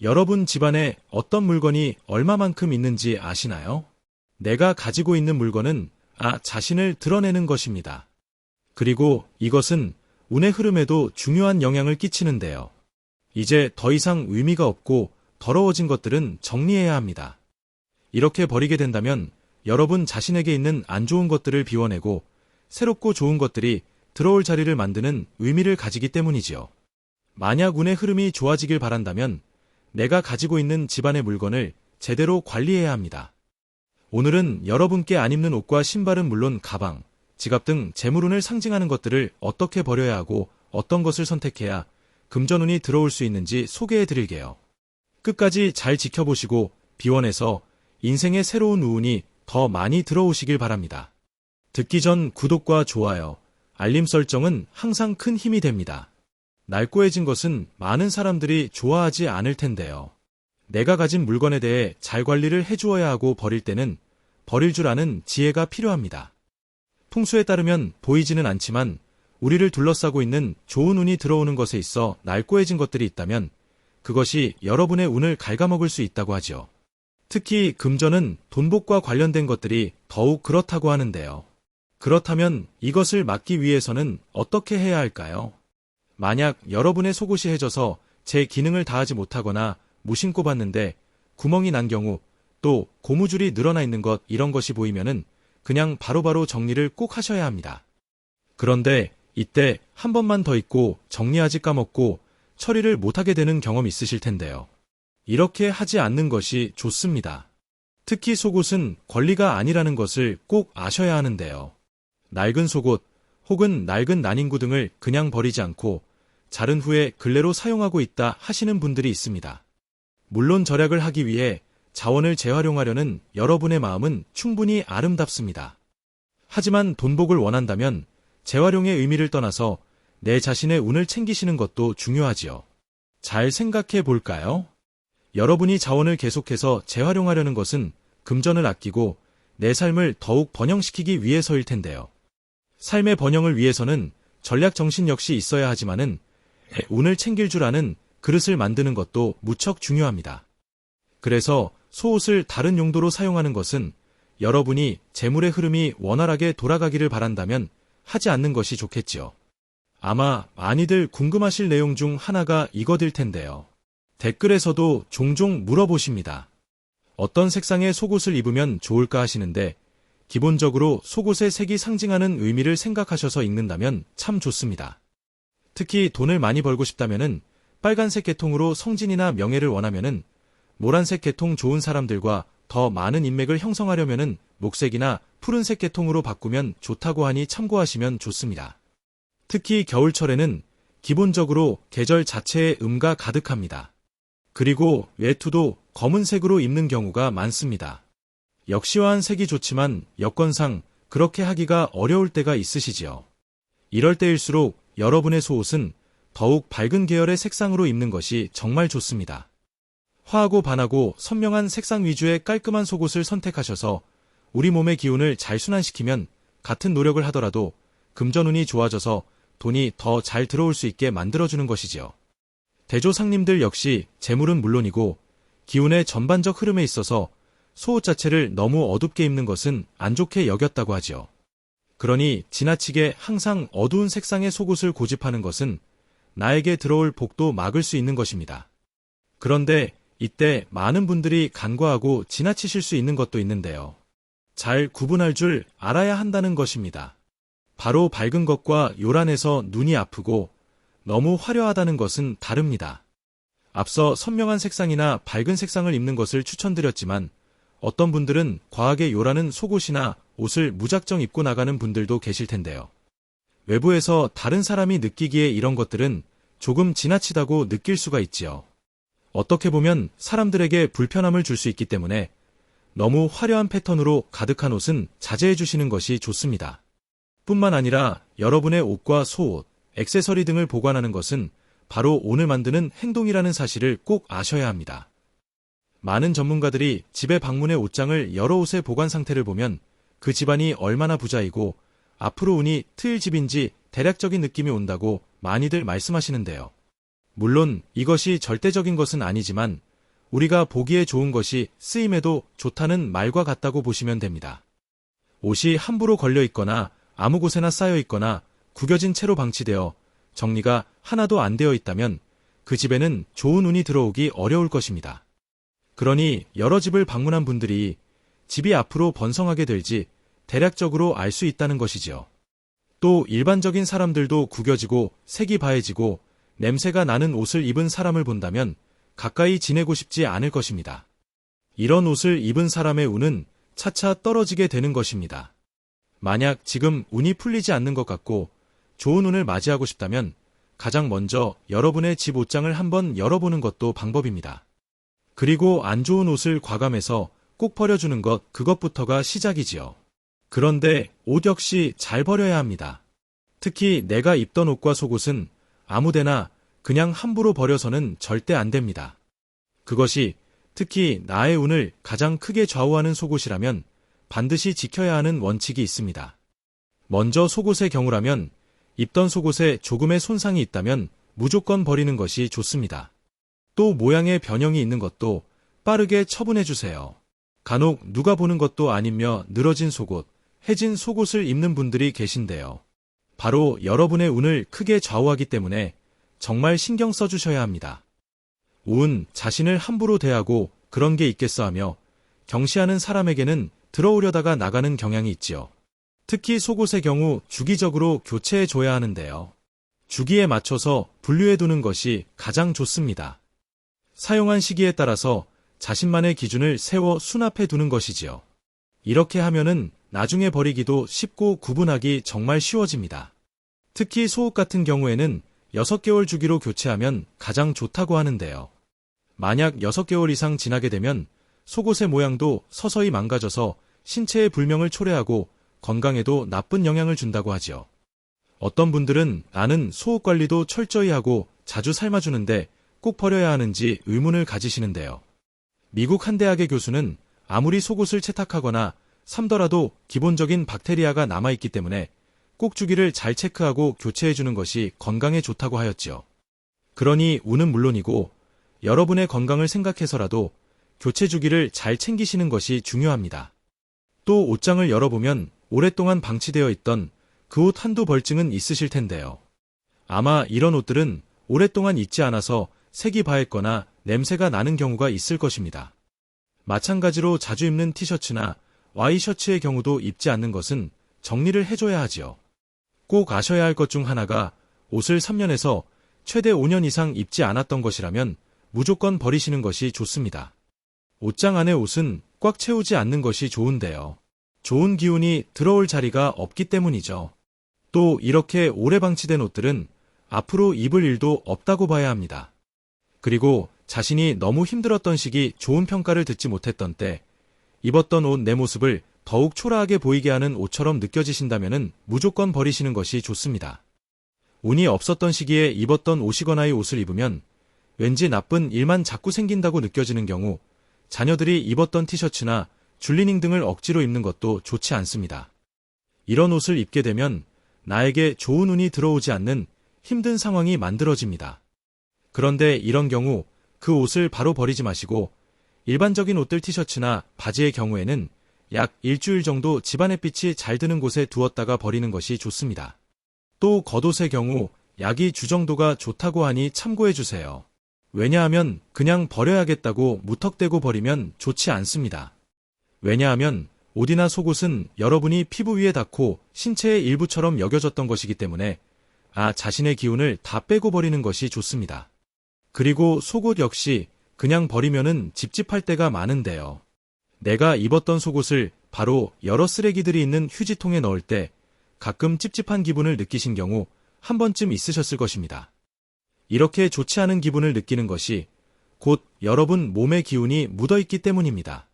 여러분 집안에 어떤 물건이 얼마만큼 있는지 아시나요? 내가 가지고 있는 물건은 자신을 드러내는 것입니다. 그리고 이것은 운의 흐름에도 중요한 영향을 끼치는데요. 이제 더 이상 의미가 없고 더러워진 것들은 정리해야 합니다. 이렇게 버리게 된다면 여러분 자신에게 있는 안 좋은 것들을 비워내고 새롭고 좋은 것들이 들어올 자리를 만드는 의미를 가지기 때문이지요. 만약 운의 흐름이 좋아지길 바란다면 내가 가지고 있는 집안의 물건을 제대로 관리해야 합니다. 오늘은 여러분께 안 입는 옷과 신발은 물론 가방, 지갑 등 재물운을 상징하는 것들을 어떻게 버려야 하고 어떤 것을 선택해야 금전운이 들어올 수 있는지 소개해 드릴게요. 끝까지 잘 지켜보시고 비워내서 인생의 새로운 운이 더 많이 들어오시길 바랍니다. 듣기 전 구독과 좋아요, 알림 설정은 항상 큰 힘이 됩니다. 낡고해진 것은 많은 사람들이 좋아하지 않을 텐데요. 내가 가진 물건에 대해 잘 관리를 해주어야 하고 버릴 때는 버릴 줄 아는 지혜가 필요합니다. 풍수에 따르면 보이지는 않지만 우리를 둘러싸고 있는 좋은 운이 들어오는 것에 있어 낡고해진 것들이 있다면 그것이 여러분의 운을 갉아먹을 수 있다고 하죠. 특히 금전은 돈복과 관련된 것들이 더욱 그렇다고 하는데요. 그렇다면 이것을 막기 위해서는 어떻게 해야 할까요? 만약 여러분의 속옷이 해져서 제 기능을 다하지 못하거나 무심코 봤는데 구멍이 난 경우, 또 고무줄이 늘어나 있는 것 이런 것이 보이면은 그냥 바로바로 정리를 꼭 하셔야 합니다. 그런데 이때 한 번만 더 입고 정리하지 까먹고 처리를 못하게 되는 경험 있으실 텐데요. 이렇게 하지 않는 것이 좋습니다. 특히 속옷은 권리가 아니라는 것을 꼭 아셔야 하는데요. 낡은 속옷 혹은 낡은 난인구 등을 그냥 버리지 않고 자른 후에 근래로 사용하고 있다 하시는 분들이 있습니다. 물론 절약을 하기 위해 자원을 재활용하려는 여러분의 마음은 충분히 아름답습니다. 하지만 돈복을 원한다면 재활용의 의미를 떠나서 내 자신의 운을 챙기시는 것도 중요하지요. 잘 생각해 볼까요? 여러분이 자원을 계속해서 재활용하려는 것은 금전을 아끼고 내 삶을 더욱 번영시키기 위해서일 텐데요. 삶의 번영을 위해서는 전략 정신 역시 있어야 하지만은 운을 챙길 줄 아는 그릇을 만드는 것도 무척 중요합니다. 그래서 속옷을 다른 용도로 사용하는 것은 여러분이 재물의 흐름이 원활하게 돌아가기를 바란다면 하지 않는 것이 좋겠지요. 아마 많이들 궁금하실 내용 중 하나가 이거일 텐데요. 댓글에서도 종종 물어보십니다. 어떤 색상의 속옷을 입으면 좋을까 하시는데 기본적으로 속옷의 색이 상징하는 의미를 생각하셔서 읽는다면 참 좋습니다. 특히 돈을 많이 벌고 싶다면은 빨간색 계통으로 성진이나 명예를 원하면은 노란색 계통 좋은 사람들과 더 많은 인맥을 형성하려면은 목색이나 푸른색 계통으로 바꾸면 좋다고 하니 참고하시면 좋습니다. 특히 겨울철에는 기본적으로 계절 자체에 음가 가득합니다. 그리고 외투도 검은색으로 입는 경우가 많습니다. 역시화한 색이 좋지만 여건상 그렇게 하기가 어려울 때가 있으시지요. 이럴 때일수록 여러분의 속옷은 더욱 밝은 계열의 색상으로 입는 것이 정말 좋습니다. 화하고 반하고 선명한 색상 위주의 깔끔한 속옷을 선택하셔서 우리 몸의 기운을 잘 순환시키면 같은 노력을 하더라도 금전운이 좋아져서 돈이 더 잘 들어올 수 있게 만들어주는 것이지요. 대조상님들 역시 재물은 물론이고 기운의 전반적 흐름에 있어서 속옷 자체를 너무 어둡게 입는 것은 안 좋게 여겼다고 하지요. 그러니 지나치게 항상 어두운 색상의 속옷을 고집하는 것은 나에게 들어올 복도 막을 수 있는 것입니다. 그런데 이때 많은 분들이 간과하고 지나치실 수 있는 것도 있는데요. 잘 구분할 줄 알아야 한다는 것입니다. 바로 밝은 것과 요란해서 눈이 아프고 너무 화려하다는 것은 다릅니다. 앞서 선명한 색상이나 밝은 색상을 입는 것을 추천드렸지만 어떤 분들은 과하게 요란한 속옷이나 옷을 무작정 입고 나가는 분들도 계실 텐데요. 외부에서 다른 사람이 느끼기에 이런 것들은 조금 지나치다고 느낄 수가 있지요. 어떻게 보면 사람들에게 불편함을 줄 수 있기 때문에 너무 화려한 패턴으로 가득한 옷은 자제해 주시는 것이 좋습니다. 뿐만 아니라 여러분의 옷과 속옷, 액세서리 등을 보관하는 것은 바로 운을 만드는 행동이라는 사실을 꼭 아셔야 합니다. 많은 전문가들이 집에 방문해 옷장을 여러 옷의 보관 상태를 보면 그 집안이 얼마나 부자이고 앞으로 운이 트일 집인지 대략적인 느낌이 온다고 많이들 말씀하시는데요. 물론 이것이 절대적인 것은 아니지만 우리가 보기에 좋은 것이 쓰임에도 좋다는 말과 같다고 보시면 됩니다. 옷이 함부로 걸려 있거나 아무 곳에나 쌓여 있거나 구겨진 채로 방치되어 정리가 하나도 안 되어 있다면 그 집에는 좋은 운이 들어오기 어려울 것입니다. 그러니 여러 집을 방문한 분들이 집이 앞으로 번성하게 될지 대략적으로 알 수 있다는 것이지요. 또 일반적인 사람들도 구겨지고 색이 바해지고 냄새가 나는 옷을 입은 사람을 본다면 가까이 지내고 싶지 않을 것입니다. 이런 옷을 입은 사람의 운은 차차 떨어지게 되는 것입니다. 만약 지금 운이 풀리지 않는 것 같고 좋은 운을 맞이하고 싶다면 가장 먼저 여러분의 집 옷장을 한번 열어보는 것도 방법입니다. 그리고 안 좋은 옷을 과감해서 꼭 버려주는 것, 그것부터가 시작이지요. 그런데 옷 역시 잘 버려야 합니다. 특히 내가 입던 옷과 속옷은 아무데나 그냥 함부로 버려서는 절대 안 됩니다. 그것이 특히 나의 운을 가장 크게 좌우하는 속옷이라면 반드시 지켜야 하는 원칙이 있습니다. 먼저 속옷의 경우라면 입던 속옷에 조금의 손상이 있다면 무조건 버리는 것이 좋습니다. 또 모양의 변형이 있는 것도 빠르게 처분해주세요. 간혹 누가 보는 것도 아니며 늘어진 속옷, 해진 속옷을 입는 분들이 계신데요. 바로 여러분의 운을 크게 좌우하기 때문에 정말 신경 써주셔야 합니다. 운, 자신을 함부로 대하고 그런 게 있겠어 하며 경시하는 사람에게는 들어오려다가 나가는 경향이 있지요. 특히 속옷의 경우 주기적으로 교체해줘야 하는데요. 주기에 맞춰서 분류해두는 것이 가장 좋습니다. 사용한 시기에 따라서 자신만의 기준을 세워 수납해두는 것이지요. 이렇게 하면은 나중에 버리기도 쉽고 구분하기 정말 쉬워집니다. 특히 속옷 같은 경우에는 6개월 주기로 교체하면 가장 좋다고 하는데요. 만약 6개월 이상 지나게 되면 속옷의 모양도 서서히 망가져서 신체의 불명을 초래하고 건강에도 나쁜 영향을 준다고 하지요. 어떤 분들은 나는 속옷 관리도 철저히 하고 자주 삶아주는데 꼭 버려야 하는지 의문을 가지시는데요. 미국 한 대학의 교수는 아무리 속옷을 채탁하거나 삶더라도 기본적인 박테리아가 남아있기 때문에 꼭 주기를 잘 체크하고 교체해주는 것이 건강에 좋다고 하였지요. 그러니 운은 물론이고 여러분의 건강을 생각해서라도 교체 주기를 잘 챙기시는 것이 중요합니다. 또 옷장을 열어보면 오랫동안 방치되어 있던 그 옷 한두 벌증은 있으실 텐데요. 아마 이런 옷들은 오랫동안 입지 않아서 색이 바했거나 냄새가 나는 경우가 있을 것입니다. 마찬가지로 자주 입는 티셔츠나 와이셔츠의 경우도 입지 않는 것은 정리를 해줘야 하지요. 꼭 아셔야 할 것 중 하나가 옷을 3년에서 최대 5년 이상 입지 않았던 것이라면 무조건 버리시는 것이 좋습니다. 옷장 안의 옷은 꽉 채우지 않는 것이 좋은데요. 좋은 기운이 들어올 자리가 없기 때문이죠. 또 이렇게 오래 방치된 옷들은 앞으로 입을 일도 없다고 봐야 합니다. 그리고 자신이 너무 힘들었던 시기 좋은 평가를 듣지 못했던 때 입었던 옷 내 모습을 더욱 초라하게 보이게 하는 옷처럼 느껴지신다면 무조건 버리시는 것이 좋습니다. 운이 없었던 시기에 입었던 옷이거나의 옷을 입으면 왠지 나쁜 일만 자꾸 생긴다고 느껴지는 경우 자녀들이 입었던 티셔츠나 줄리닝 등을 억지로 입는 것도 좋지 않습니다. 이런 옷을 입게 되면 나에게 좋은 운이 들어오지 않는 힘든 상황이 만들어집니다. 그런데 이런 경우 그 옷을 바로 버리지 마시고 일반적인 옷들 티셔츠나 바지의 경우에는 약 일주일 정도 집안 햇빛이 잘 드는 곳에 두었다가 버리는 것이 좋습니다. 또 겉옷의 경우 약이 주정도가 좋다고 하니 참고해 주세요. 왜냐하면 그냥 버려야겠다고 무턱대고 버리면 좋지 않습니다. 왜냐하면 옷이나 속옷은 여러분이 피부 위에 닿고 신체의 일부처럼 여겨졌던 것이기 때문에 자신의 기운을 다 빼고 버리는 것이 좋습니다. 그리고 속옷 역시 그냥 버리면은 찝찝할 때가 많은데요. 내가 입었던 속옷을 바로 여러 쓰레기들이 있는 휴지통에 넣을 때 가끔 찝찝한 기분을 느끼신 경우 한 번쯤 있으셨을 것입니다. 이렇게 좋지 않은 기분을 느끼는 것이 곧 여러분 몸의 기운이 묻어있기 때문입니다.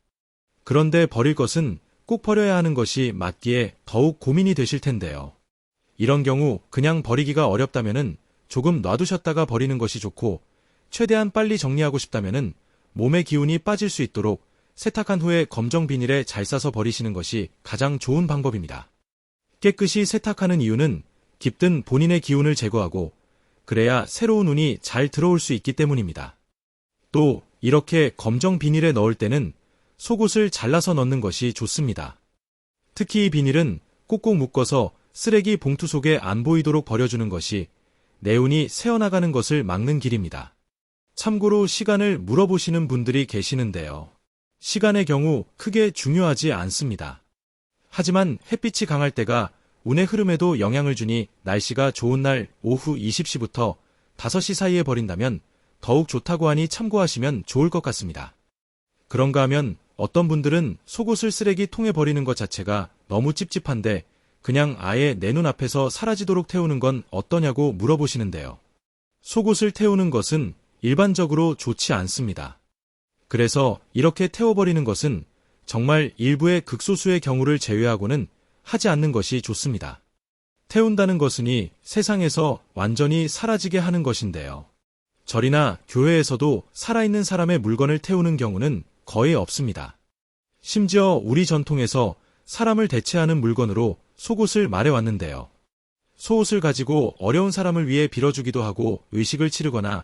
그런데 버릴 것은 꼭 버려야 하는 것이 맞기에 더욱 고민이 되실 텐데요. 이런 경우 그냥 버리기가 어렵다면은 조금 놔두셨다가 버리는 것이 좋고 최대한 빨리 정리하고 싶다면은 몸의 기운이 빠질 수 있도록 세탁한 후에 검정 비닐에 잘 싸서 버리시는 것이 가장 좋은 방법입니다. 깨끗이 세탁하는 이유는 깃든 본인의 기운을 제거하고 그래야 새로운 운이 잘 들어올 수 있기 때문입니다. 또 이렇게 검정 비닐에 넣을 때는 속옷을 잘라서 넣는 것이 좋습니다. 특히 이 비닐은 꼭꼭 묶어서 쓰레기 봉투 속에 안 보이도록 버려주는 것이 내운이 새어나가는 것을 막는 길입니다. 참고로 시간을 물어보시는 분들이 계시는데요. 시간의 경우 크게 중요하지 않습니다. 하지만 햇빛이 강할 때가 운의 흐름에도 영향을 주니 날씨가 좋은 날 오후 20시부터 5시 사이에 버린다면 더욱 좋다고 하니 참고하시면 좋을 것 같습니다. 그런가 하면 어떤 분들은 속옷을 쓰레기통에 버리는 것 자체가 너무 찝찝한데 그냥 아예 내 눈 앞에서 사라지도록 태우는 건 어떠냐고 물어보시는데요. 속옷을 태우는 것은 일반적으로 좋지 않습니다. 그래서 이렇게 태워버리는 것은 정말 일부의 극소수의 경우를 제외하고는 하지 않는 것이 좋습니다. 태운다는 것은이 세상에서 완전히 사라지게 하는 것인데요. 절이나 교회에서도 살아있는 사람의 물건을 태우는 경우는 거의 없습니다. 심지어 우리 전통에서 사람을 대체하는 물건으로 속옷을 말해왔는데요. 속옷을 가지고 어려운 사람을 위해 빌어주기도 하고 의식을 치르거나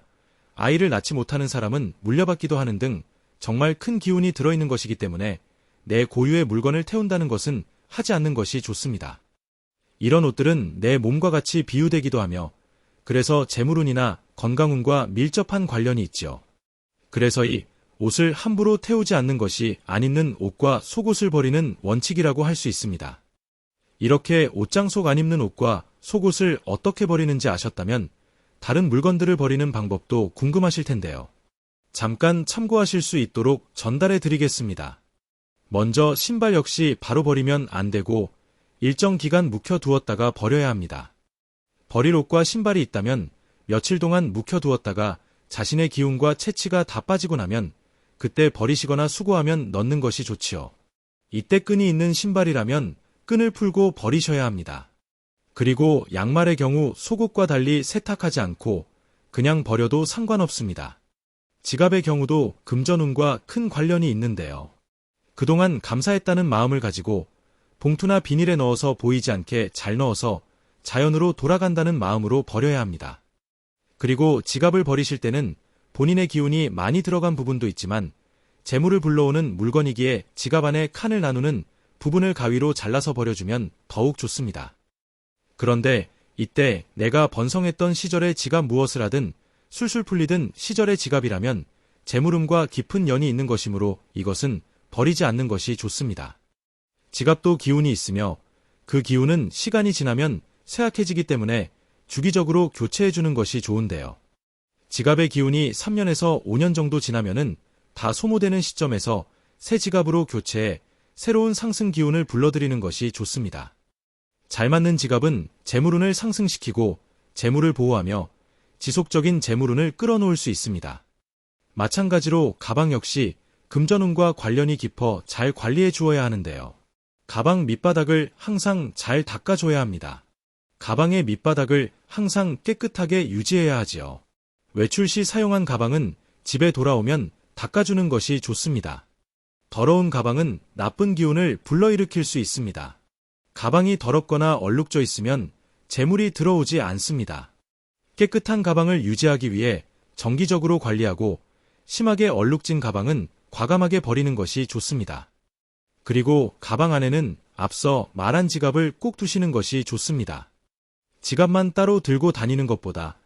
아이를 낳지 못하는 사람은 물려받기도 하는 등 정말 큰 기운이 들어있는 것이기 때문에 내 고유의 물건을 태운다는 것은 하지 않는 것이 좋습니다. 이런 옷들은 내 몸과 같이 비유되기도 하며 그래서 재물운이나 건강운과 밀접한 관련이 있죠. 그래서 이 옷을 함부로 태우지 않는 것이 안 입는 옷과 속옷을 버리는 원칙이라고 할 수 있습니다. 이렇게 옷장 속 안 입는 옷과 속옷을 어떻게 버리는지 아셨다면 다른 물건들을 버리는 방법도 궁금하실 텐데요. 잠깐 참고하실 수 있도록 전달해 드리겠습니다. 먼저 신발 역시 바로 버리면 안 되고 일정 기간 묵혀두었다가 버려야 합니다. 버릴 옷과 신발이 있다면 며칠 동안 묵혀두었다가 자신의 기운과 체치가 다 빠지고 나면 그때 버리시거나 수거하면 넣는 것이 좋지요. 이때 끈이 있는 신발이라면 끈을 풀고 버리셔야 합니다. 그리고 양말의 경우 속옷과 달리 세탁하지 않고 그냥 버려도 상관없습니다. 지갑의 경우도 금전운과 큰 관련이 있는데요. 그동안 감사했다는 마음을 가지고 봉투나 비닐에 넣어서 보이지 않게 잘 넣어서 자연으로 돌아간다는 마음으로 버려야 합니다. 그리고 지갑을 버리실 때는 본인의 기운이 많이 들어간 부분도 있지만 재물을 불러오는 물건이기에 지갑 안에 칸을 나누는 부분을 가위로 잘라서 버려주면 더욱 좋습니다. 그런데 이때 내가 번성했던 시절의 지갑 무엇을 하든 술술 풀리던 시절의 지갑이라면 재물운과 깊은 연이 있는 것이므로 이것은 버리지 않는 것이 좋습니다. 지갑도 기운이 있으며 그 기운은 시간이 지나면 쇠약해지기 때문에 주기적으로 교체해주는 것이 좋은데요. 지갑의 기운이 3년에서 5년 정도 지나면은 다 소모되는 시점에서 새 지갑으로 교체해 새로운 상승 기운을 불러들이는 것이 좋습니다. 잘 맞는 지갑은 재물운을 상승시키고 재물을 보호하며 지속적인 재물운을 끌어놓을 수 있습니다. 마찬가지로 가방 역시 금전운과 관련이 깊어 잘 관리해 주어야 하는데요. 가방 밑바닥을 항상 잘 닦아줘야 합니다. 가방의 밑바닥을 항상 깨끗하게 유지해야 하지요. 외출 시 사용한 가방은 집에 돌아오면 닦아주는 것이 좋습니다. 더러운 가방은 나쁜 기운을 불러일으킬 수 있습니다. 가방이 더럽거나 얼룩져 있으면 재물이 들어오지 않습니다. 깨끗한 가방을 유지하기 위해 정기적으로 관리하고 심하게 얼룩진 가방은 과감하게 버리는 것이 좋습니다. 그리고 가방 안에는 앞서 말한 지갑을 꼭 두시는 것이 좋습니다. 지갑만 따로 들고 다니는 것보다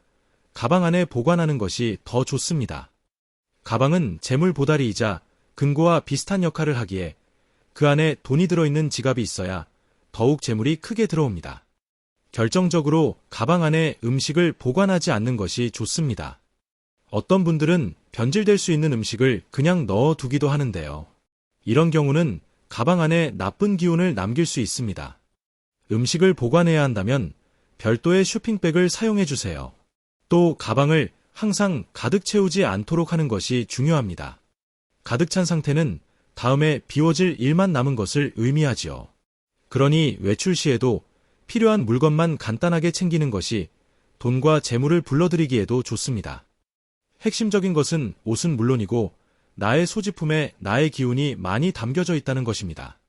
가방 안에 보관하는 것이 더 좋습니다. 가방은 재물 보다리이자 금고와 비슷한 역할을 하기에 그 안에 돈이 들어있는 지갑이 있어야 더욱 재물이 크게 들어옵니다. 결정적으로 가방 안에 음식을 보관하지 않는 것이 좋습니다. 어떤 분들은 변질될 수 있는 음식을 그냥 넣어두기도 하는데요. 이런 경우는 가방 안에 나쁜 기운을 남길 수 있습니다. 음식을 보관해야 한다면 별도의 쇼핑백을 사용해 주세요. 또 가방을 항상 가득 채우지 않도록 하는 것이 중요합니다. 가득 찬 상태는 다음에 비워질 일만 남은 것을 의미하지요. 그러니 외출 시에도 필요한 물건만 간단하게 챙기는 것이 돈과 재물을 불러들이기에도 좋습니다. 핵심적인 것은 옷은 물론이고 나의 소지품에 나의 기운이 많이 담겨져 있다는 것입니다.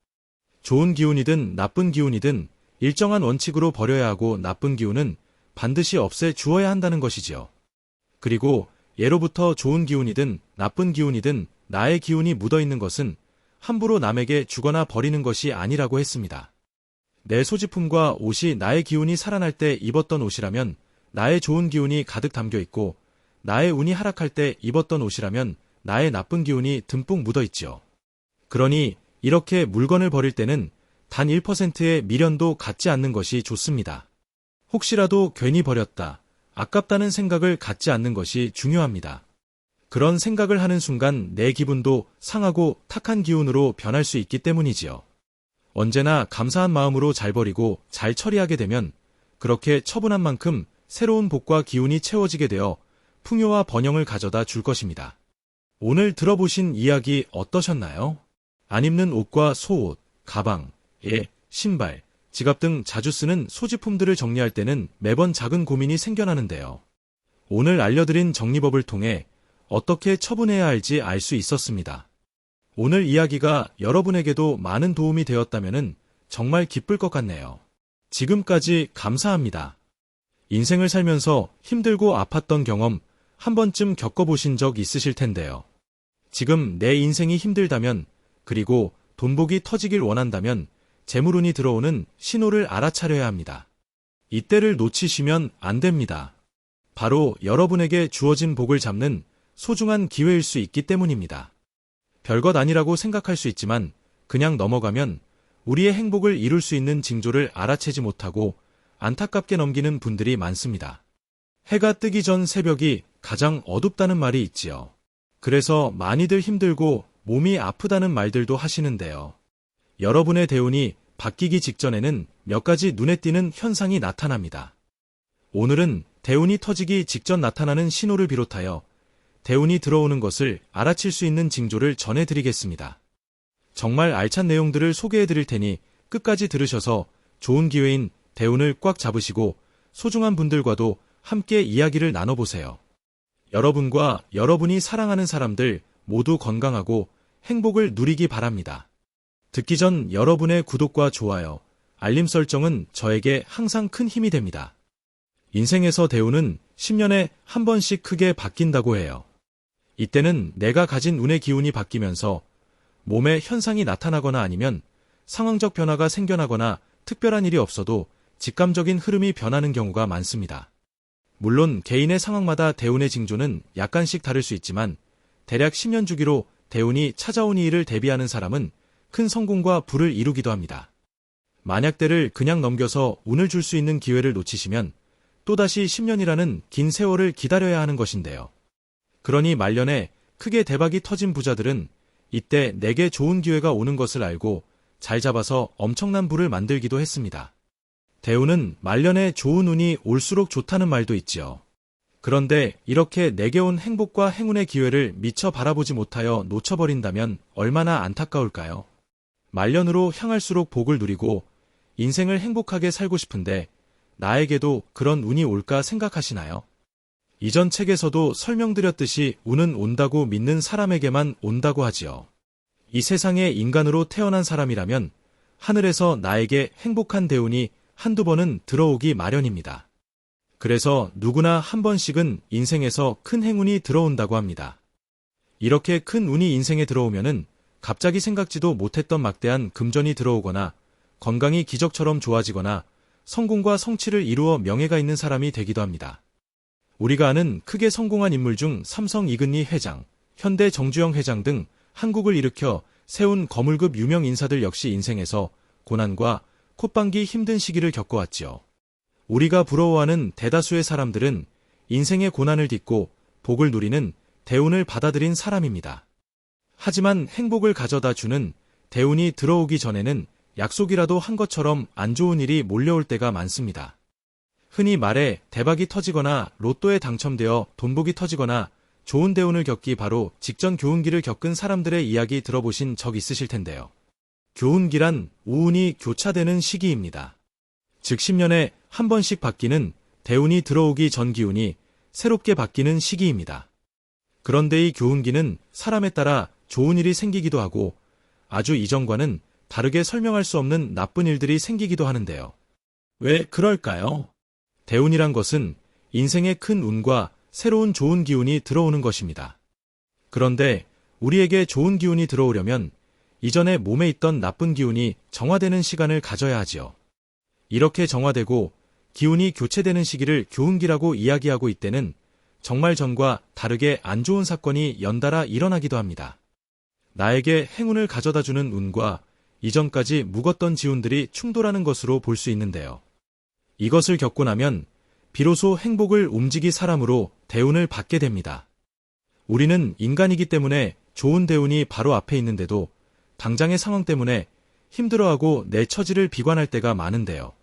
좋은 기운이든 나쁜 기운이든 일정한 원칙으로 버려야 하고 나쁜 기운은 반드시 없애 주어야 한다는 것이지요. 그리고 예로부터 좋은 기운이든 나쁜 기운이든 나의 기운이 묻어있는 것은 함부로 남에게 주거나 버리는 것이 아니라고 했습니다. 내 소지품과 옷이 나의 기운이 살아날 때 입었던 옷이라면 나의 좋은 기운이 가득 담겨 있고, 나의 운이 하락할 때 입었던 옷이라면 나의 나쁜 기운이 듬뿍 묻어 있지요. 그러니 이렇게 물건을 버릴 때는 단 1%의 미련도 갖지 않는 것이 좋습니다. 혹시라도 괜히 버렸다, 아깝다는 생각을 갖지 않는 것이 중요합니다. 그런 생각을 하는 순간 내 기분도 상하고 탁한 기운으로 변할 수 있기 때문이지요. 언제나 감사한 마음으로 잘 버리고 잘 처리하게 되면 그렇게 처분한 만큼 새로운 복과 기운이 채워지게 되어 풍요와 번영을 가져다 줄 것입니다. 오늘 들어보신 이야기 어떠셨나요? 안 입는 옷과 속옷, 가방, 신발, 지갑 등 자주 쓰는 소지품들을 정리할 때는 매번 작은 고민이 생겨나는데요. 오늘 알려드린 정리법을 통해 어떻게 처분해야 할지 알 수 있었습니다. 오늘 이야기가 여러분에게도 많은 도움이 되었다면 정말 기쁠 것 같네요. 지금까지 감사합니다. 인생을 살면서 힘들고 아팠던 경험 한 번쯤 겪어보신 적 있으실 텐데요. 지금 내 인생이 힘들다면, 그리고 돈복이 터지길 원한다면 재물운이 들어오는 신호를 알아차려야 합니다. 이때를 놓치시면 안 됩니다. 바로 여러분에게 주어진 복을 잡는 소중한 기회일 수 있기 때문입니다. 별것 아니라고 생각할 수 있지만 그냥 넘어가면 우리의 행복을 이룰 수 있는 징조를 알아채지 못하고 안타깝게 넘기는 분들이 많습니다. 해가 뜨기 전 새벽이 가장 어둡다는 말이 있지요. 그래서 많이들 힘들고 몸이 아프다는 말들도 하시는데요. 여러분의 대운이 바뀌기 직전에는 몇 가지 눈에 띄는 현상이 나타납니다. 오늘은 대운이 터지기 직전 나타나는 신호를 비롯하여 대운이 들어오는 것을 알아챌 수 있는 징조를 전해드리겠습니다. 정말 알찬 내용들을 소개해드릴 테니 끝까지 들으셔서 좋은 기회인 대운을 꽉 잡으시고 소중한 분들과도 함께 이야기를 나눠보세요. 여러분과 여러분이 사랑하는 사람들 모두 건강하고 행복을 누리기 바랍니다. 듣기 전 여러분의 구독과 좋아요, 알림 설정은 저에게 항상 큰 힘이 됩니다. 인생에서 대운은 10년에 한 번씩 크게 바뀐다고 해요. 이때는 내가 가진 운의 기운이 바뀌면서 몸에 현상이 나타나거나 아니면 상황적 변화가 생겨나거나 특별한 일이 없어도 직감적인 흐름이 변하는 경우가 많습니다. 물론 개인의 상황마다 대운의 징조는 약간씩 다를 수 있지만 대략 10년 주기로 대운이 찾아온 일을 대비하는 사람은 큰 성공과 부를 이루기도 합니다. 만약 때를 그냥 넘겨서 운을 줄 수 있는 기회를 놓치시면 또다시 10년이라는 긴 세월을 기다려야 하는 것인데요. 그러니 말년에 크게 대박이 터진 부자들은 이때 내게 좋은 기회가 오는 것을 알고 잘 잡아서 엄청난 부를 만들기도 했습니다. 대운은 말년에 좋은 운이 올수록 좋다는 말도 있지요. 그런데 이렇게 내게 온 행복과 행운의 기회를 미처 바라보지 못하여 놓쳐버린다면 얼마나 안타까울까요? 말년으로 향할수록 복을 누리고 인생을 행복하게 살고 싶은데 나에게도 그런 운이 올까 생각하시나요? 이전 책에서도 설명드렸듯이 운은 온다고 믿는 사람에게만 온다고 하지요. 이 세상에 인간으로 태어난 사람이라면 하늘에서 나에게 행복한 대운이 한두 번은 들어오기 마련입니다. 그래서 누구나 한 번씩은 인생에서 큰 행운이 들어온다고 합니다. 이렇게 큰 운이 인생에 들어오면은 갑자기 생각지도 못했던 막대한 금전이 들어오거나 건강이 기적처럼 좋아지거나 성공과 성취를 이루어 명예가 있는 사람이 되기도 합니다. 우리가 아는 크게 성공한 인물 중 삼성 이근희 회장, 현대 정주영 회장 등 한국을 일으켜 세운 거물급 유명 인사들 역시 인생에서 고난과 콧방기 힘든 시기를 겪어왔지요. 우리가 부러워하는 대다수의 사람들은 인생의 고난을 딛고 복을 누리는 대운을 받아들인 사람입니다. 하지만 행복을 가져다 주는 대운이 들어오기 전에는 약속이라도 한 것처럼 안 좋은 일이 몰려올 때가 많습니다. 흔히 말해 대박이 터지거나 로또에 당첨되어 돈복이 터지거나 좋은 대운을 겪기 바로 직전 교운기를 겪은 사람들의 이야기 들어보신 적 있으실 텐데요. 교운기란 우운이 교차되는 시기입니다. 즉 10년에 한 번씩 바뀌는 대운이 들어오기 전 기운이 새롭게 바뀌는 시기입니다. 그런데 이 교운기는 사람에 따라 좋은 일이 생기기도 하고 아주 이전과는 다르게 설명할 수 없는 나쁜 일들이 생기기도 하는데요. 왜 그럴까요? 대운이란 것은 인생의 큰 운과 새로운 좋은 기운이 들어오는 것입니다. 그런데 우리에게 좋은 기운이 들어오려면 이전에 몸에 있던 나쁜 기운이 정화되는 시간을 가져야 하지요. 이렇게 정화되고 기운이 교체되는 시기를 교운기라고 이야기하고 있때는 정말 전과 다르게 안 좋은 사건이 연달아 일어나기도 합니다. 나에게 행운을 가져다주는 운과 이전까지 묵었던 지운들이 충돌하는 것으로 볼 수 있는데요. 이것을 겪고 나면 비로소 행복을 움직이 사람으로 대운을 받게 됩니다. 우리는 인간이기 때문에 좋은 대운이 바로 앞에 있는데도 당장의 상황 때문에 힘들어하고 내 처지를 비관할 때가 많은데요.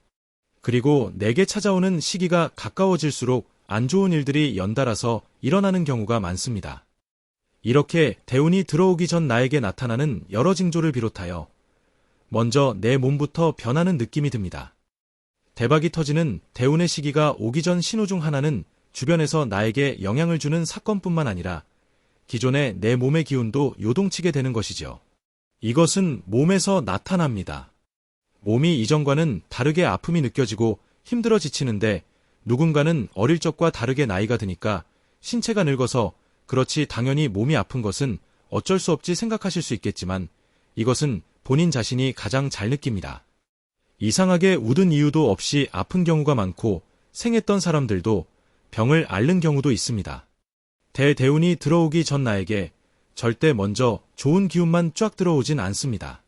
그리고 내게 찾아오는 시기가 가까워질수록 안 좋은 일들이 연달아서 일어나는 경우가 많습니다. 이렇게 대운이 들어오기 전 나에게 나타나는 여러 징조를 비롯하여 먼저 내 몸부터 변하는 느낌이 듭니다. 대박이 터지는 대운의 시기가 오기 전 신호 중 하나는 주변에서 나에게 영향을 주는 사건뿐만 아니라 기존의 내 몸의 기운도 요동치게 되는 것이죠. 이것은 몸에서 나타납니다. 몸이 이전과는 다르게 아픔이 느껴지고 힘들어 지치는데 누군가는 어릴 적과 다르게 나이가 드니까 신체가 늙어서 그렇지 당연히 몸이 아픈 것은 어쩔 수 없지 생각하실 수 있겠지만 이것은 본인 자신이 가장 잘 느낍니다. 이상하게 웃은 이유도 없이 아픈 경우가 많고 생했던 사람들도 병을 앓는 경우도 있습니다. 대대운이 들어오기 전 나에게 절대 먼저 좋은 기운만 쫙 들어오진 않습니다.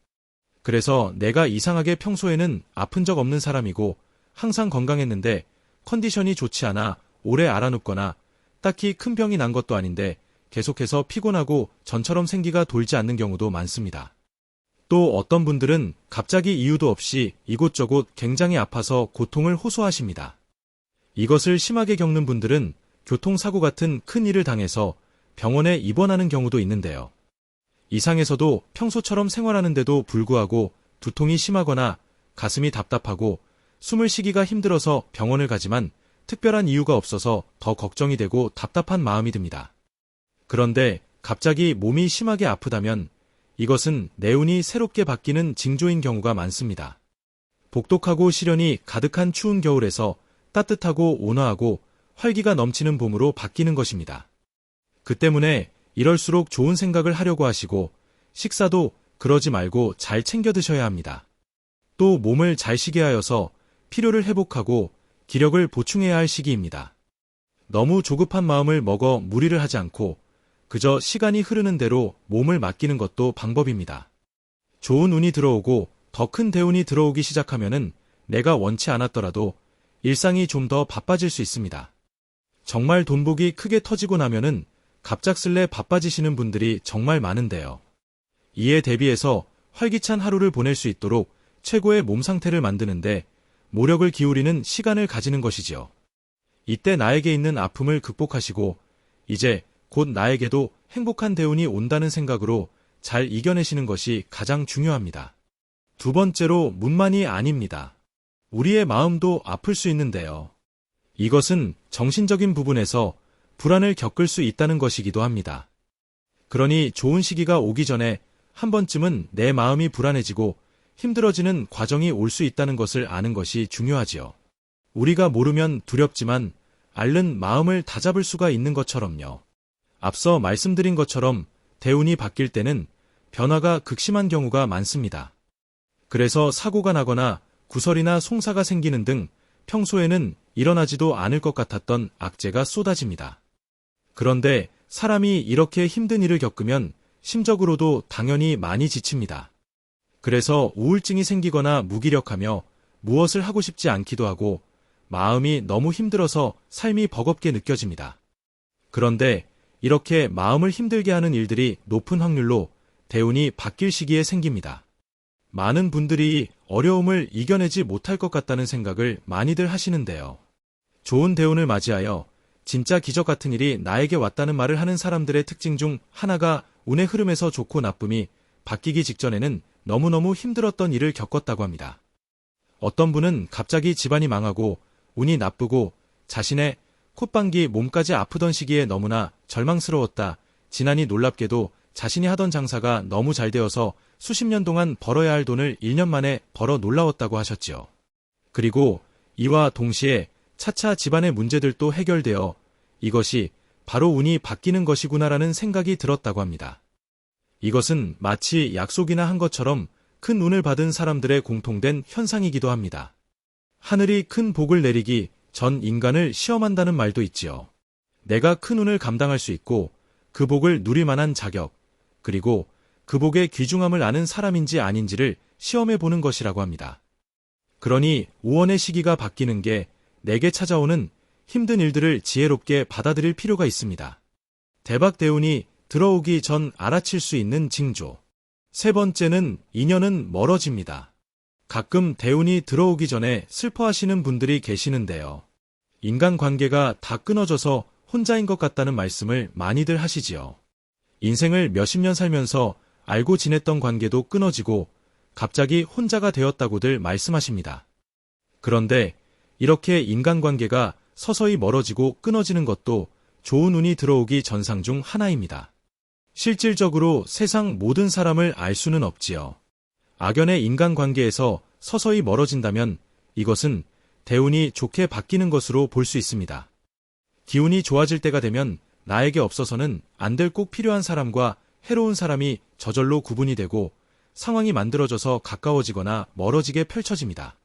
그래서 내가 이상하게 평소에는 아픈 적 없는 사람이고 항상 건강했는데 컨디션이 좋지 않아 오래 앓아눕거나 딱히 큰 병이 난 것도 아닌데 계속해서 피곤하고 전처럼 생기가 돌지 않는 경우도 많습니다. 또 어떤 분들은 갑자기 이유도 없이 이곳저곳 굉장히 아파서 고통을 호소하십니다. 이것을 심하게 겪는 분들은 교통사고 같은 큰 일을 당해서 병원에 입원하는 경우도 있는데요. 이상에서도 평소처럼 생활하는데도 불구하고 두통이 심하거나 가슴이 답답하고 숨을 쉬기가 힘들어서 병원을 가지만 특별한 이유가 없어서 더 걱정이 되고 답답한 마음이 듭니다. 그런데 갑자기 몸이 심하게 아프다면 이것은 내 운이 새롭게 바뀌는 징조인 경우가 많습니다. 복독하고 시련이 가득한 추운 겨울에서 따뜻하고 온화하고 활기가 넘치는 봄으로 바뀌는 것입니다. 그 때문에 이럴수록 좋은 생각을 하려고 하시고 식사도 그러지 말고 잘 챙겨 드셔야 합니다. 또 몸을 잘 쉬게 하여서 필요를 회복하고 기력을 보충해야 할 시기입니다. 너무 조급한 마음을 먹어 무리를 하지 않고 그저 시간이 흐르는 대로 몸을 맡기는 것도 방법입니다. 좋은 운이 들어오고 더 큰 대운이 들어오기 시작하면은 내가 원치 않았더라도 일상이 좀 더 바빠질 수 있습니다. 정말 돈복이 크게 터지고 나면은 갑작스레 바빠지시는 분들이 정말 많은데요. 이에 대비해서 활기찬 하루를 보낼 수 있도록 최고의 몸 상태를 만드는데 모력을 기울이는 시간을 가지는 것이지요. 이때 나에게 있는 아픔을 극복하시고 이제 곧 나에게도 행복한 대운이 온다는 생각으로 잘 이겨내시는 것이 가장 중요합니다. 두 번째로 문만이 아닙니다. 우리의 마음도 아플 수 있는데요. 이것은 정신적인 부분에서 불안을 겪을 수 있다는 것이기도 합니다. 그러니 좋은 시기가 오기 전에 한 번쯤은 내 마음이 불안해지고 힘들어지는 과정이 올 수 있다는 것을 아는 것이 중요하지요. 우리가 모르면 두렵지만 앓는 마음을 다잡을 수가 있는 것처럼요. 앞서 말씀드린 것처럼 대운이 바뀔 때는 변화가 극심한 경우가 많습니다. 그래서 사고가 나거나 구설이나 송사가 생기는 등 평소에는 일어나지도 않을 것 같았던 악재가 쏟아집니다. 그런데 사람이 이렇게 힘든 일을 겪으면 심적으로도 당연히 많이 지칩니다. 그래서 우울증이 생기거나 무기력하며 무엇을 하고 싶지 않기도 하고 마음이 너무 힘들어서 삶이 버겁게 느껴집니다. 그런데 이렇게 마음을 힘들게 하는 일들이 높은 확률로 대운이 바뀔 시기에 생깁니다. 많은 분들이 어려움을 이겨내지 못할 것 같다는 생각을 많이들 하시는데요. 좋은 대운을 맞이하여 진짜 기적 같은 일이 나에게 왔다는 말을 하는 사람들의 특징 중 하나가 운의 흐름에서 좋고 나쁨이 바뀌기 직전에는 너무너무 힘들었던 일을 겪었다고 합니다. 어떤 분은 갑자기 집안이 망하고 운이 나쁘고 자신의 콧방귀 몸까지 아프던 시기에 너무나 절망스러웠다. 지난이 놀랍게도 자신이 하던 장사가 너무 잘 되어서 수십 년 동안 벌어야 할 돈을 1년 만에 벌어 놀라웠다고 하셨지요. 그리고 이와 동시에 차차 집안의 문제들도 해결되어 이것이 바로 운이 바뀌는 것이구나라는 생각이 들었다고 합니다. 이것은 마치 약속이나 한 것처럼 큰 운을 받은 사람들의 공통된 현상이기도 합니다. 하늘이 큰 복을 내리기 전 인간을 시험한다는 말도 있지요. 내가 큰 운을 감당할 수 있고 그 복을 누릴 만한 자격, 그리고 그 복의 귀중함을 아는 사람인지 아닌지를 시험해 보는 것이라고 합니다. 그러니 우원의 시기가 바뀌는 게 내게 찾아오는 힘든 일들을 지혜롭게 받아들일 필요가 있습니다. 대박 대운이 들어오기 전 알아챌 수 있는 징조. 세 번째는 인연은 멀어집니다. 가끔 대운이 들어오기 전에 슬퍼하시는 분들이 계시는데요. 인간관계가 다 끊어져서 혼자인 것 같다는 말씀을 많이들 하시지요. 인생을 몇십 년 살면서 알고 지냈던 관계도 끊어지고 갑자기 혼자가 되었다고들 말씀하십니다. 그런데 이렇게 인간관계가 서서히 멀어지고 끊어지는 것도 좋은 운이 들어오기 전상 중 하나입니다. 실질적으로 세상 모든 사람을 알 수는 없지요. 악연의 인간관계에서 서서히 멀어진다면 이것은 대운이 좋게 바뀌는 것으로 볼 수 있습니다. 기운이 좋아질 때가 되면 나에게 없어서는 안 될 꼭 필요한 사람과 해로운 사람이 저절로 구분이 되고 상황이 만들어져서 가까워지거나 멀어지게 펼쳐집니다.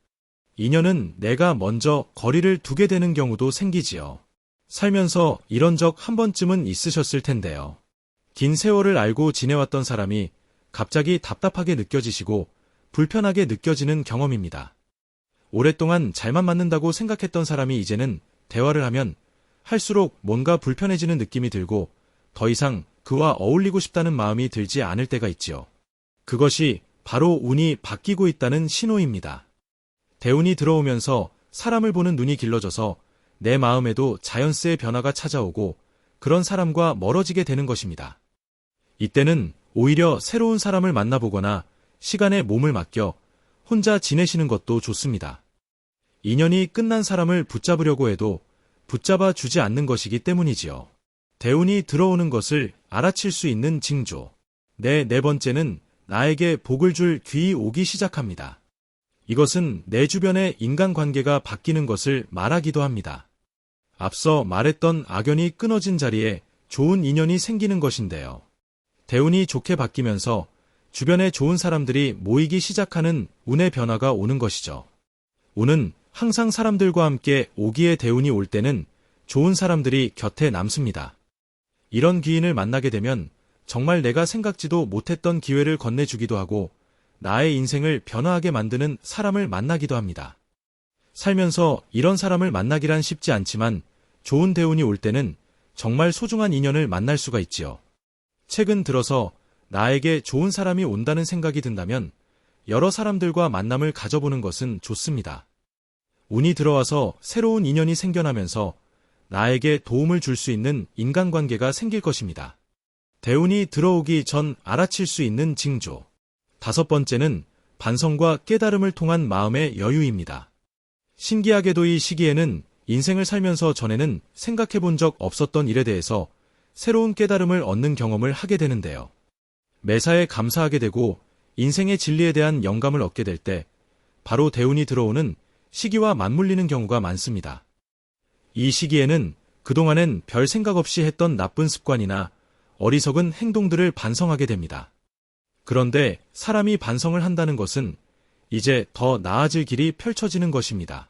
인연은 내가 먼저 거리를 두게 되는 경우도 생기지요. 살면서 이런 적 한 번쯤은 있으셨을 텐데요. 긴 세월을 알고 지내왔던 사람이 갑자기 답답하게 느껴지시고 불편하게 느껴지는 경험입니다. 오랫동안 잘만 맞는다고 생각했던 사람이 이제는 대화를 하면 할수록 뭔가 불편해지는 느낌이 들고 더 이상 그와 어울리고 싶다는 마음이 들지 않을 때가 있지요. 그것이 바로 운이 바뀌고 있다는 신호입니다. 대운이 들어오면서 사람을 보는 눈이 길러져서 내 마음에도 자연스레 변화가 찾아오고 그런 사람과 멀어지게 되는 것입니다. 이때는 오히려 새로운 사람을 만나보거나 시간에 몸을 맡겨 혼자 지내시는 것도 좋습니다. 인연이 끝난 사람을 붙잡으려고 해도 붙잡아 주지 않는 것이기 때문이지요. 대운이 들어오는 것을 알아챌 수 있는 징조. 네 번째는 나에게 복을 줄 귀이 오기 시작합니다. 이것은 내 주변의 인간관계가 바뀌는 것을 말하기도 합니다. 앞서 말했던 악연이 끊어진 자리에 좋은 인연이 생기는 것인데요. 대운이 좋게 바뀌면서 주변에 좋은 사람들이 모이기 시작하는 운의 변화가 오는 것이죠. 운은 항상 사람들과 함께 오기에 대운이 올 때는 좋은 사람들이 곁에 남습니다. 이런 귀인을 만나게 되면 정말 내가 생각지도 못했던 기회를 건네주기도 하고 나의 인생을 변화하게 만드는 사람을 만나기도 합니다. 살면서 이런 사람을 만나기란 쉽지 않지만 좋은 대운이 올 때는 정말 소중한 인연을 만날 수가 있지요. 최근 들어서 나에게 좋은 사람이 온다는 생각이 든다면 여러 사람들과 만남을 가져보는 것은 좋습니다. 운이 들어와서 새로운 인연이 생겨나면서 나에게 도움을 줄 수 있는 인간관계가 생길 것입니다. 대운이 들어오기 전 알아챌 수 있는 징조. 다섯 번째는 반성과 깨달음을 통한 마음의 여유입니다. 신기하게도 이 시기에는 인생을 살면서 전에는 생각해 본 적 없었던 일에 대해서 새로운 깨달음을 얻는 경험을 하게 되는데요. 매사에 감사하게 되고 인생의 진리에 대한 영감을 얻게 될 때 바로 대운이 들어오는 시기와 맞물리는 경우가 많습니다. 이 시기에는 그동안엔 별 생각 없이 했던 나쁜 습관이나 어리석은 행동들을 반성하게 됩니다. 그런데 사람이 반성을 한다는 것은 이제 더 나아질 길이 펼쳐지는 것입니다.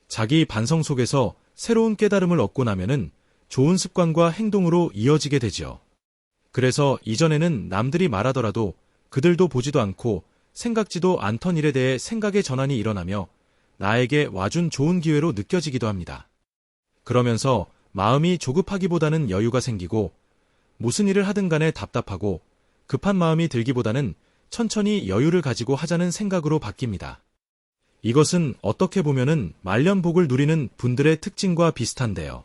자기 반성 속에서 새로운 깨달음을 얻고 나면은 좋은 습관과 행동으로 이어지게 되지요. 그래서 이전에는 남들이 말하더라도 그들도 보지도 않고 생각지도 않던 일에 대해 생각의 전환이 일어나며 나에게 와준 좋은 기회로 느껴지기도 합니다. 그러면서 마음이 조급하기보다는 여유가 생기고 무슨 일을 하든 간에 답답하고 급한 마음이 들기보다는 천천히 여유를 가지고 하자는 생각으로 바뀝니다. 이것은 어떻게 보면은 말년복을 누리는 분들의 특징과 비슷한데요.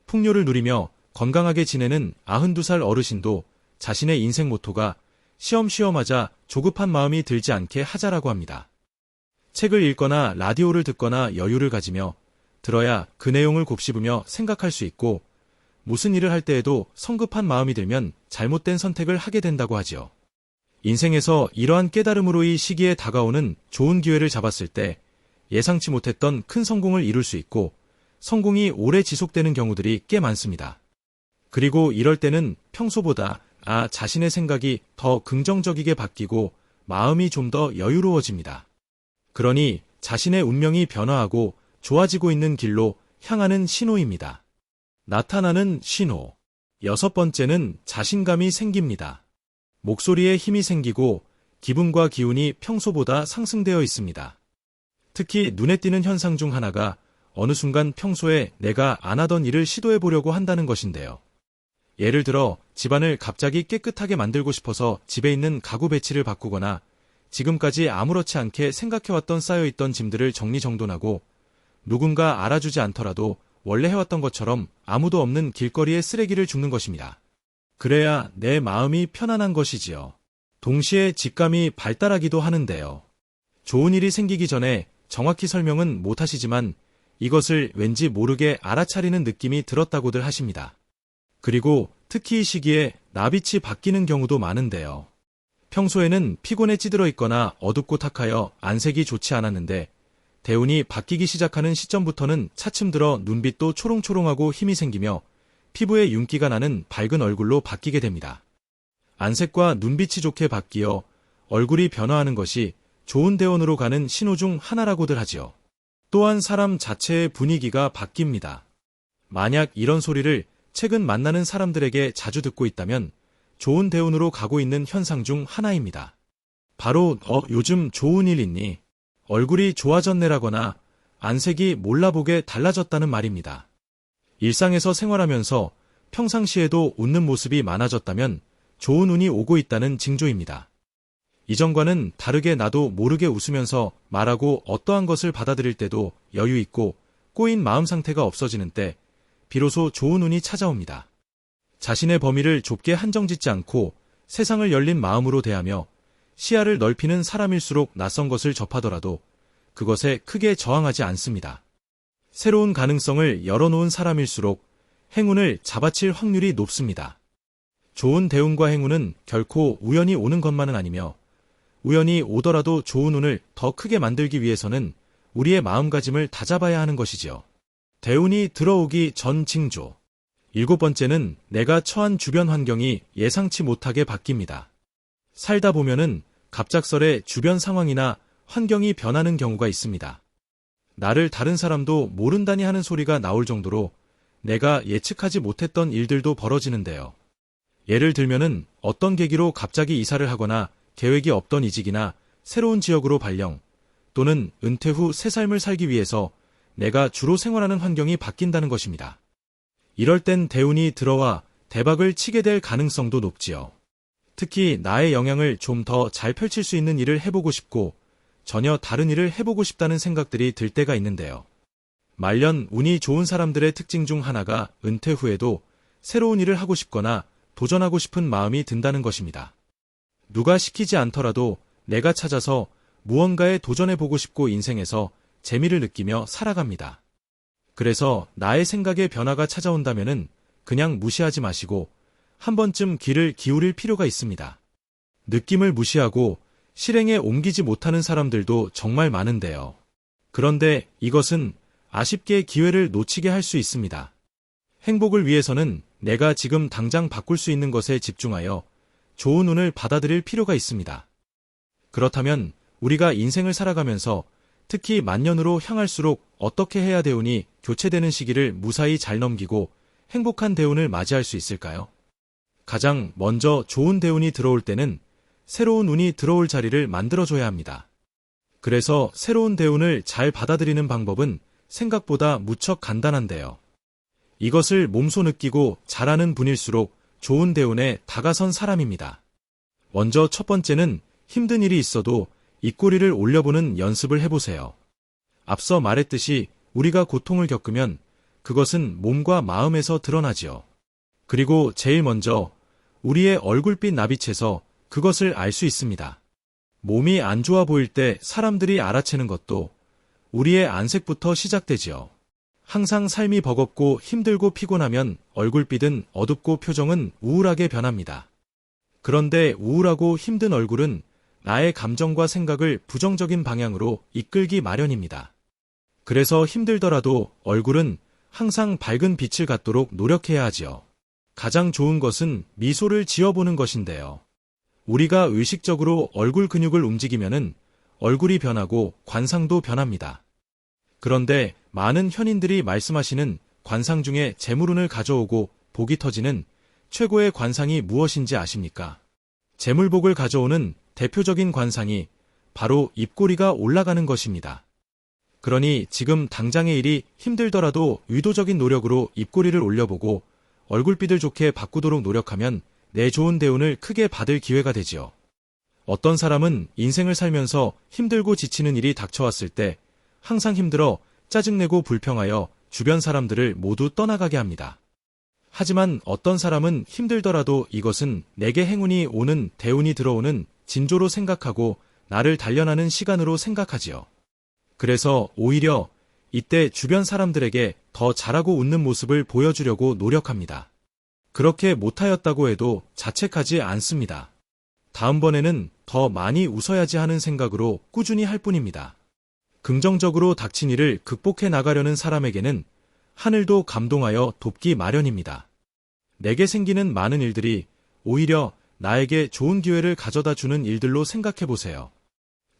풍요를 누리며 건강하게 지내는 92살 어르신도 자신의 인생 모토가 쉬엄쉬엄 하자 조급한 마음이 들지 않게 하자라고 합니다. 책을 읽거나 라디오를 듣거나 여유를 가지며 들어야 그 내용을 곱씹으며 생각할 수 있고 무슨 일을 할 때에도 성급한 마음이 들면 잘못된 선택을 하게 된다고 하지요. 인생에서 이러한 깨달음으로 이 시기에 다가오는 좋은 기회를 잡았을 때 예상치 못했던 큰 성공을 이룰 수 있고 성공이 오래 지속되는 경우들이 꽤 많습니다. 그리고 이럴 때는 평소보다 자신의 생각이 더 긍정적이게 바뀌고 마음이 좀 더 여유로워집니다. 그러니 자신의 운명이 변화하고 좋아지고 있는 길로 향하는 신호입니다. 나타나는 신호. 6번째는 자신감이 생깁니다. 목소리에 힘이 생기고 기분과 기운이 평소보다 상승되어 있습니다. 특히 눈에 띄는 현상 중 하나가 어느 순간 평소에 내가 안 하던 일을 시도해 보려고 한다는 것인데요. 예를 들어 집안을 갑자기 깨끗하게 만들고 싶어서 집에 있는 가구 배치를 바꾸거나 지금까지 아무렇지 않게 생각해왔던 쌓여있던 짐들을 정리정돈하고 누군가 알아주지 않더라도 원래 해왔던 것처럼 아무도 없는 길거리에 쓰레기를 줍는 것입니다. 그래야 내 마음이 편안한 것이지요. 동시에 직감이 발달하기도 하는데요. 좋은 일이 생기기 전에 정확히 설명은 못하시지만 이것을 왠지 모르게 알아차리는 느낌이 들었다고들 하십니다. 그리고 특히 이 시기에 나빛이 바뀌는 경우도 많은데요. 평소에는 피곤에 찌들어 있거나 어둡고 탁하여 안색이 좋지 않았는데 대운이 바뀌기 시작하는 시점부터는 차츰 들어 눈빛도 초롱초롱하고 힘이 생기며 피부에 윤기가 나는 밝은 얼굴로 바뀌게 됩니다. 안색과 눈빛이 좋게 바뀌어 얼굴이 변화하는 것이 좋은 대운으로 가는 신호 중 하나라고들 하지요. 또한 사람 자체의 분위기가 바뀝니다. 만약 이런 소리를 최근 만나는 사람들에게 자주 듣고 있다면 좋은 대운으로 가고 있는 현상 중 하나입니다. 바로 요즘 좋은 일 있니? 얼굴이 좋아졌네라거나 안색이 몰라보게 달라졌다는 말입니다. 일상에서 생활하면서 평상시에도 웃는 모습이 많아졌다면 좋은 운이 오고 있다는 징조입니다. 이전과는 다르게 나도 모르게 웃으면서 말하고 어떠한 것을 받아들일 때도 여유 있고 꼬인 마음 상태가 없어지는 때 비로소 좋은 운이 찾아옵니다. 자신의 범위를 좁게 한정짓지 않고 세상을 열린 마음으로 대하며 시야를 넓히는 사람일수록 낯선 것을 접하더라도 그것에 크게 저항하지 않습니다. 새로운 가능성을 열어놓은 사람일수록 행운을 잡아칠 확률이 높습니다. 좋은 대운과 행운은 결코 우연히 오는 것만은 아니며 우연히 오더라도 좋은 운을 더 크게 만들기 위해서는 우리의 마음가짐을 다잡아야 하는 것이지요. 대운이 들어오기 전 징조. 7번째는 내가 처한 주변 환경이 예상치 못하게 바뀝니다. 살다 보면은 갑작스레 주변 상황이나 환경이 변하는 경우가 있습니다. 나를 다른 사람도 모른다니 하는 소리가 나올 정도로 내가 예측하지 못했던 일들도 벌어지는데요. 예를 들면은 어떤 계기로 갑자기 이사를 하거나 계획이 없던 이직이나 새로운 지역으로 발령 또는 은퇴 후 새 삶을 살기 위해서 내가 주로 생활하는 환경이 바뀐다는 것입니다. 이럴 땐 대운이 들어와 대박을 치게 될 가능성도 높지요. 특히 나의 영향을 좀 더 잘 펼칠 수 있는 일을 해보고 싶고 전혀 다른 일을 해보고 싶다는 생각들이 들 때가 있는데요. 말년 운이 좋은 사람들의 특징 중 하나가 은퇴 후에도 새로운 일을 하고 싶거나 도전하고 싶은 마음이 든다는 것입니다. 누가 시키지 않더라도 내가 찾아서 무언가에 도전해보고 싶고 인생에서 재미를 느끼며 살아갑니다. 그래서 나의 생각에 변화가 찾아온다면은 그냥 무시하지 마시고 한 번쯤 귀를 기울일 필요가 있습니다. 느낌을 무시하고 실행에 옮기지 못하는 사람들도 정말 많은데요. 그런데 이것은 아쉽게 기회를 놓치게 할 수 있습니다. 행복을 위해서는 내가 지금 당장 바꿀 수 있는 것에 집중하여 좋은 운을 받아들일 필요가 있습니다. 그렇다면 우리가 인생을 살아가면서 특히 만년으로 향할수록 어떻게 해야 대운이 교체되는 시기를 무사히 잘 넘기고 행복한 대운을 맞이할 수 있을까요? 가장 먼저 좋은 대운이 들어올 때는 새로운 운이 들어올 자리를 만들어줘야 합니다. 그래서 새로운 대운을 잘 받아들이는 방법은 생각보다 무척 간단한데요. 이것을 몸소 느끼고 잘하는 분일수록 좋은 대운에 다가선 사람입니다. 먼저 첫 번째는 힘든 일이 있어도 입꼬리를 올려보는 연습을 해보세요. 앞서 말했듯이 우리가 고통을 겪으면 그것은 몸과 마음에서 드러나지요. 그리고 제일 먼저 우리의 얼굴빛 나빛에서 그것을 알 수 있습니다. 몸이 안 좋아 보일 때 사람들이 알아채는 것도 우리의 안색부터 시작되지요. 항상 삶이 버겁고 힘들고 피곤하면 얼굴빛은 어둡고 표정은 우울하게 변합니다. 그런데 우울하고 힘든 얼굴은 나의 감정과 생각을 부정적인 방향으로 이끌기 마련입니다. 그래서 힘들더라도 얼굴은 항상 밝은 빛을 갖도록 노력해야 하지요. 가장 좋은 것은 미소를 지어보는 것인데요. 우리가 의식적으로 얼굴 근육을 움직이면은 얼굴이 변하고 관상도 변합니다. 그런데 많은 현인들이 말씀하시는 관상 중에 재물운을 가져오고 복이 터지는 최고의 관상이 무엇인지 아십니까? 재물복을 가져오는 대표적인 관상이 바로 입꼬리가 올라가는 것입니다. 그러니 지금 당장의 일이 힘들더라도 의도적인 노력으로 입꼬리를 올려보고 얼굴빛을 좋게 바꾸도록 노력하면 내 좋은 대운을 크게 받을 기회가 되지요. 어떤 사람은 인생을 살면서 힘들고 지치는 일이 닥쳐왔을 때 항상 힘들어 짜증내고 불평하여 주변 사람들을 모두 떠나가게 합니다. 하지만 어떤 사람은 힘들더라도 이것은 내게 행운이 오는 대운이 들어오는 징조로 생각하고 나를 단련하는 시간으로 생각하지요. 그래서 오히려 이때 주변 사람들에게 더 잘하고 웃는 모습을 보여주려고 노력합니다. 그렇게 못하였다고 해도 자책하지 않습니다. 다음번에는 더 많이 웃어야지 하는 생각으로 꾸준히 할 뿐입니다. 긍정적으로 닥친 일을 극복해 나가려는 사람에게는 하늘도 감동하여 돕기 마련입니다. 내게 생기는 많은 일들이 오히려 나에게 좋은 기회를 가져다 주는 일들로 생각해 보세요.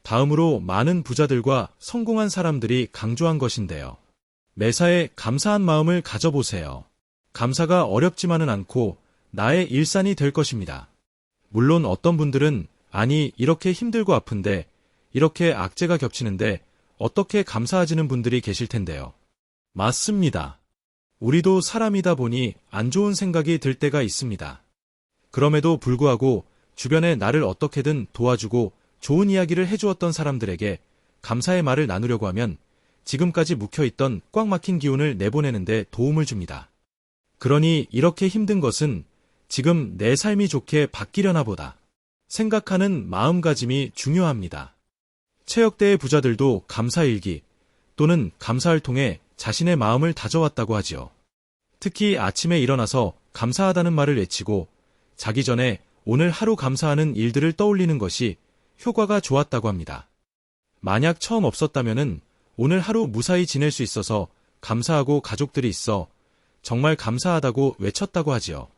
다음으로 많은 부자들과 성공한 사람들이 강조한 것인데요. 매사에 감사한 마음을 가져보세요. 감사가 어렵지만은 않고 나의 일산이 될 것입니다. 물론 어떤 분들은 아니 이렇게 힘들고 아픈데 이렇게 악재가 겹치는데 어떻게 감사하지는 분들이 계실 텐데요. 맞습니다. 우리도 사람이다 보니 안 좋은 생각이 들 때가 있습니다. 그럼에도 불구하고 주변에 나를 어떻게든 도와주고 좋은 이야기를 해주었던 사람들에게 감사의 말을 나누려고 하면 지금까지 묵혀있던 꽉 막힌 기운을 내보내는데 도움을 줍니다. 그러니 이렇게 힘든 것은 지금 내 삶이 좋게 바뀌려나 보다 생각하는 마음가짐이 중요합니다. 최역대의 부자들도 감사일기 또는 감사를 통해 자신의 마음을 다져왔다고 하지요. 특히 아침에 일어나서 감사하다는 말을 외치고 자기 전에 오늘 하루 감사하는 일들을 떠올리는 것이 효과가 좋았다고 합니다. 만약 처음 없었다면은 오늘 하루 무사히 지낼 수 있어서 감사하고 가족들이 있어 정말 감사하다고 외쳤다고 하지요.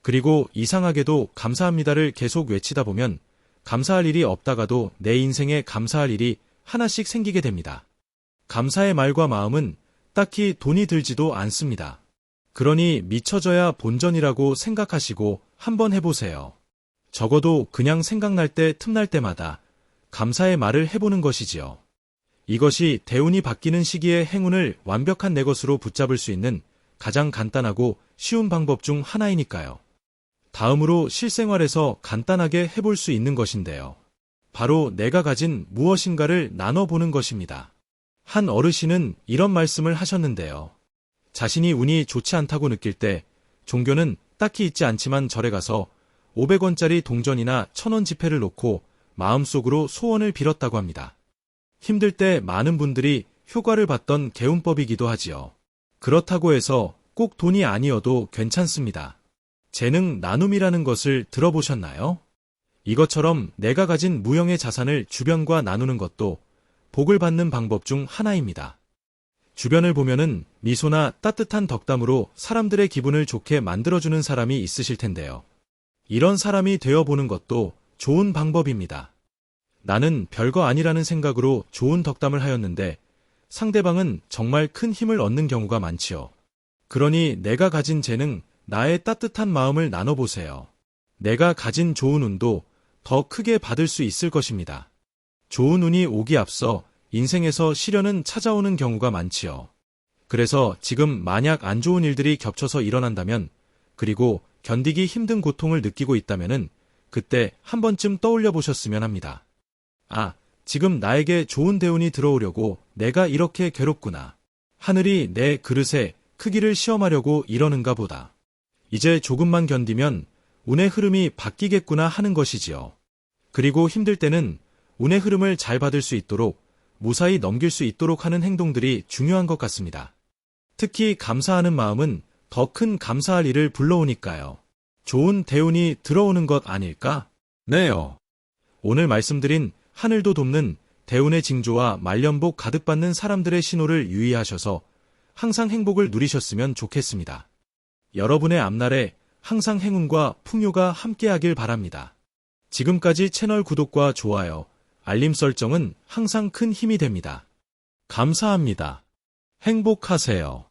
그리고 이상하게도 감사합니다를 계속 외치다 보면 감사할 일이 없다가도 내 인생에 감사할 일이 하나씩 생기게 됩니다. 감사의 말과 마음은 딱히 돈이 들지도 않습니다. 그러니 미쳐져야 본전이라고 생각하시고 한번 해보세요. 적어도 그냥 생각날 때 틈날 때마다 감사의 말을 해보는 것이지요. 이것이 대운이 바뀌는 시기에 행운을 완벽한 내 것으로 붙잡을 수 있는 가장 간단하고 쉬운 방법 중 하나이니까요. 다음으로 실생활에서 간단하게 해볼 수 있는 것인데요. 바로 내가 가진 무엇인가를 나눠보는 것입니다. 한 어르신은 이런 말씀을 하셨는데요. 자신이 운이 좋지 않다고 느낄 때 종교는 딱히 있지 않지만 절에 가서 500원짜리 동전이나 1000원 지폐를 놓고 마음속으로 소원을 빌었다고 합니다. 힘들 때 많은 분들이 효과를 봤던 개운법이기도 하지요. 그렇다고 해서 꼭 돈이 아니어도 괜찮습니다. 재능 나눔이라는 것을 들어보셨나요? 이것처럼 내가 가진 무형의 자산을 주변과 나누는 것도 복을 받는 방법 중 하나입니다. 주변을 보면은 미소나 따뜻한 덕담으로 사람들의 기분을 좋게 만들어주는 사람이 있으실 텐데요. 이런 사람이 되어보는 것도 좋은 방법입니다. 나는 별거 아니라는 생각으로 좋은 덕담을 하였는데 상대방은 정말 큰 힘을 얻는 경우가 많지요. 그러니 내가 가진 재능, 나의 따뜻한 마음을 나눠보세요. 내가 가진 좋은 운도 더 크게 받을 수 있을 것입니다. 좋은 운이 오기 앞서 인생에서 시련은 찾아오는 경우가 많지요. 그래서 지금 만약 안 좋은 일들이 겹쳐서 일어난다면 그리고 견디기 힘든 고통을 느끼고 있다면은 그때 한 번쯤 떠올려 보셨으면 합니다. 아, 지금 나에게 좋은 대운이 들어오려고 내가 이렇게 괴롭구나. 하늘이 내 그릇의 크기를 시험하려고 이러는가 보다. 이제 조금만 견디면 운의 흐름이 바뀌겠구나 하는 것이지요. 그리고 힘들 때는 운의 흐름을 잘 받을 수 있도록 무사히 넘길 수 있도록 하는 행동들이 중요한 것 같습니다. 특히 감사하는 마음은 더 큰 감사할 일을 불러오니까요. 좋은 대운이 들어오는 것 아닐까? 네요. 오늘 말씀드린 하늘도 돕는 대운의 징조와 말년복 가득 받는 사람들의 신호를 유의하셔서 항상 행복을 누리셨으면 좋겠습니다. 여러분의 앞날에 항상 행운과 풍요가 함께하길 바랍니다. 지금까지 채널 구독과 좋아요, 알림 설정은 항상 큰 힘이 됩니다. 감사합니다. 행복하세요.